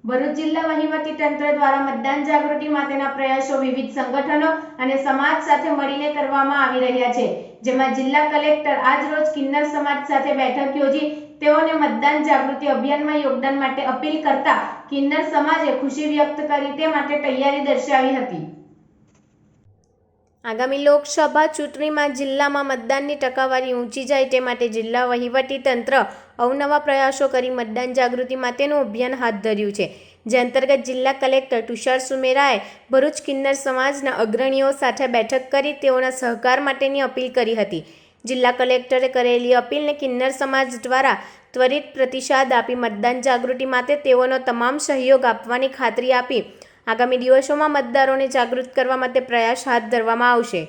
ભરૂચ જિલ્લા વહીવટીતંત્ર દ્વારા મતદાન જાગૃતિ માટેના પ્રયાસો વિવિધ સંગઠનો અને સમાજ સાથે મળીને કરવામાં આવી રહ્યા છે, જેમાં જિલ્લા કલેક્ટર આજ રોજ કિન્નર સમાજ સાથે બેઠક યોજી તેઓને મતદાન જાગૃતિ અભિયાનમાં યોગદાન માટે અપીલ કરતા કિન્નર સમાજે ખુશી વ્યક્ત કરી તે માટે તૈયારી દર્શાવી હતી। આગામી લોકસભા ચૂંટણીમાં જિલ્લામાં મતદાનની ટકાવારી ઊંચી જાય તે માટે જિલ્લા વહીવટીતંત્ર અવનવા પ્રયાસો કરી મતદાન જાગૃતિ માટેનું અભિયાન હાથ ધર્યું છે, જે અંતર્ગત જિલ્લા કલેક્ટર તુષાર સુમેરાએ ભરૂચ કિન્નર સમાજના અગ્રણીઓ સાથે બેઠક કરી તેઓના સહકાર માટેની અપીલ કરી હતી। જિલ્લા કલેક્ટરે કરેલી અપીલને કિન્નર સમાજ દ્વારા ત્વરિત પ્રતિસાદ આપી મતદાન જાગૃતિ માટે તેઓનો તમામ સહયોગ આપવાની ખાતરી આપી આગામી દિવસોમાં મતદારોને જાગૃત કરવા માટે પ્રયાસ હાથ ધરવામાં આવશે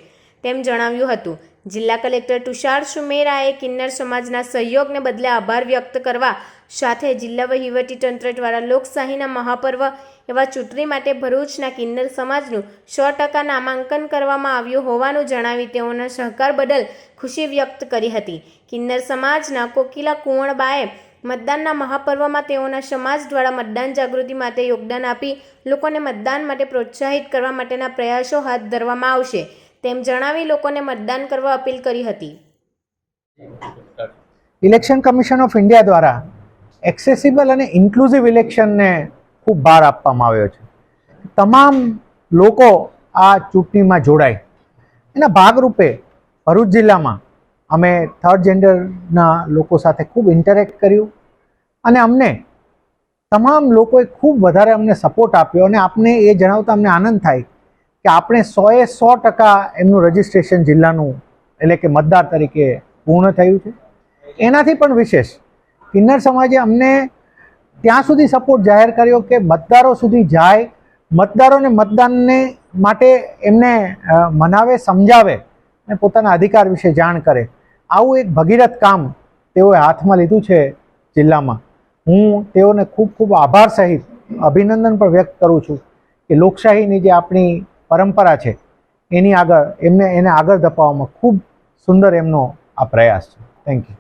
તેમ જણાવ્યું હતું। જિલ્લા કલેક્ટર તુષાર સુમેરાએ કિન્નર સમાજના સહયોગને બદલે આભાર વ્યક્ત કરવા સાથે જિલ્લા વહીવટીતંત્ર દ્વારા લોકશાહીના મહાપર્વ એવા ચૂંટણી માટે ભરૂચના કિન્નર સમાજનું 100% નામાંકન કરવામાં આવ્યું હોવાનું જણાવી તેઓના સહકાર બદલ ખુશી વ્યક્ત કરી હતી। કિન્નર સમાજના કોકિલા કુંવરબાએ મતદાનના મહાપર્વમાં તેઓના સમાજ દ્વારા મતદાન જાગૃતિ માટે યોગદાન આપી લોકોને મતદાન માટે પ્રોત્સાહિત કરવા માટેના પ્રયાસો હાથ ધરવામાં આવશે તેમ જણાવી લોકોને મતદાન કરવા અપીલ કરી હતી। ઇલેક્શન કમિશન ઓફ ઇન્ડિયા દ્વારા એક્સેસિબલ અને ઇન્ક્લુઝિવ ઇલેક્શનને ખૂબ ભાર આપવામાં આવ્યો છે। તમામ લોકો આ ચૂંટણીમાં જોડાય એના ભાગરૂપે ભરૂચ જિલ્લામાં અમે થર્ડ જેન્ડરના લોકો સાથે ખૂબ ઇન્ટરેક્ટ કર્યું અને અમને તમામ લોકોએ ખૂબ વધારે અમને સપોર્ટ આપ્યો અને આપને એ જણાવતા અમને આનંદ થાય કે આપણે 100% એમનું રજિસ્ટ્રેશન જિલ્લાનું એટલે કે મતદાર તરીકે પૂર્ણ થયું છે। એનાથી પણ વિશેષ કિન્નર સમાજે અમને ત્યાં સુધી સપોર્ટ જાહેર કર્યો કે મતદારો સુધી જાય, મતદારોને મતદાનને માટે એમને મનાવે, સમજાવે અને પોતાના અધિકાર વિશે જાણ કરે। આવું એક ભગીરથ કામ તેઓએ હાથમાં લીધું છે જિલ્લામાં। હું તેઓને ખૂબ ખૂબ આભાર સહિત અભિનંદન પણ વ્યક્ત કરું છું કે લોકશાહીની જે આપણી પરંપરા છે એની આગળ એને આગળ ધપાવવામાં ખૂબ સુંદર એમનો આ પ્રયાસ છે। Thank you.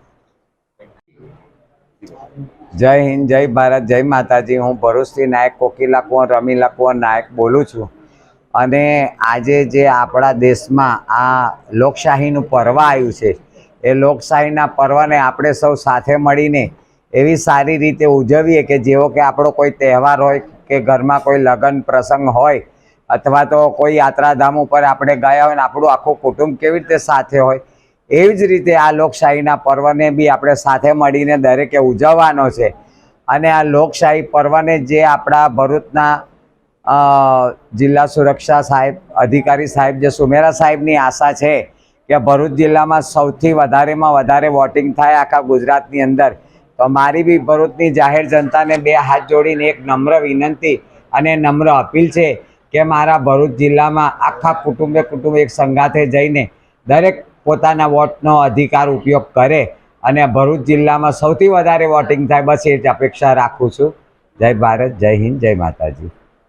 જય હિન્દ, જય ભારત, જય માતાજી। હું ભરૂચથી નાયક કોકિલા કુંવર રમીલા કુંવર નાયક બોલું છું અને આજે જે આપણા દેશમાં આ લોકશાહીનું પર્વ આવ્યું છે એ લોકશાહીના પર્વને આપણે સૌ સાથે મળીને એવી સારી રીતે ઉજવીએ કે જેવો કે આપણો કોઈ તહેવાર હોય કે ઘરમાં કોઈ લગ્ન પ્રસંગ હોય અથવા તો કોઈ યાત્રાધામ ઉપર આપણે ગયા હોય ને આપણું આખું કુટુંબ કેવી રીતે સાથે હોય એવી જ રીતે આ લોકશાહીના પર્વને બી આપણે સાથે મળીને દરેકે ઉજવવાનો છે। અને આ લોકશાહી પર્વને જે આપણા ભરૂચના જિલ્લા સુરક્ષા સાહેબ અધિકારી સાહેબ જે સુમેરા સાહેબની આશા છે કે ભરૂચ જિલ્લામાં સૌથી વધારેમાં વધારે વોટિંગ થાય આખા ગુજરાતની અંદર, તો મારી બી ભરૂચની જાહેર જનતાને બે હાથ જોડીને એક નમ્ર વિનંતી અને નમ્ર અપીલ છે કે મારા ભરૂચ જિલ્લામાં આખા કુટુંબે એક સંગાથે જઈને દરેક પોતાના વોટનો અધિકાર ઉપયોગ કરે અને ભરૂચ જિલ્લામાં સૌથી વધારે વોટિંગ થાય, બસ એ જ અપેક્ષા રાખું છું। જય ભારત, જય હિન્દ, જય માતાજી।